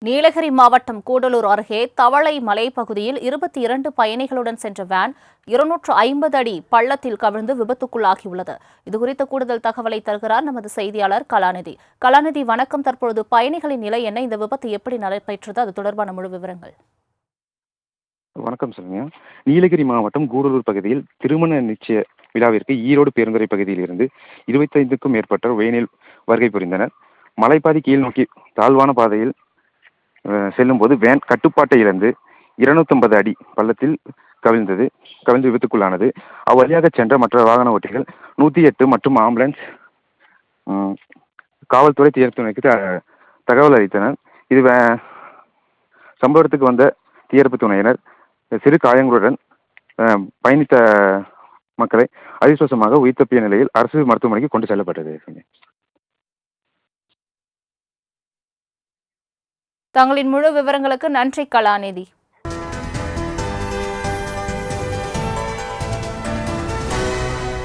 நீலகிரி மாவட்டம் கூடலூர் அருகே தவளை மலைப்பகுதியில் 22 பயணிகளுடன் சென்ற வேன் 250 அடி பள்ளத்தில் கவிழ்ந்து விபத்துக்குள்ளாகியுள்ளது. இதுகுறித்த கூடுதல் தகவலை தருகிறார் நமது செய்தியாளர் கலாநிதி. கலாநிதி, வணக்கம். தற்பொழுது பயணிகளின் நிலை என்ன? இந்த விபத்து எப்படி நடைபெற்றது? அது தொடர்பான முழு விவரங்கள். வணக்கம் சொல்லுங்க. நீலகிரி மாவட்டம் கூடலூர் பகுதியில் திருமண நிச்சய விழாவிற்கு ஈரோடு பேருந்துறை பகுதியில் இருந்து 25க்கும் மேற்பட்டோர் வேனில் வருகை புரிந்தனர். மலைப்பாதை கீழ் நோக்கி தாழ்வான பாதையில் செல்லும் போது வேன் கட்டுப்பாட்டை இழந்து 250 அடி பள்ளத்தில் கவிழ்ந்து விபத்துக்குள்ளானது. அவ்வழியாக சென்ற மற்ற வாகன ஓட்டிகள் 108 மற்றும் ஆம்புலன்ஸ், காவல்துறை, தீயணைப்பு தகவல் அளித்தனர். இது சம்பவத்துக்கு வந்த தீயணைப்பு துறையினர் சிறு காயங்களுடன் பயணித்த மக்களை அதிர்ஷ்டவசமாக உயிர் தப்பிய நிலையில் அரசு மருத்துவமனைக்கு கொண்டு செல்லப்பட்டது. தங்களின் முழு விவரங்களுக்கு நன்றி கலாநிதி.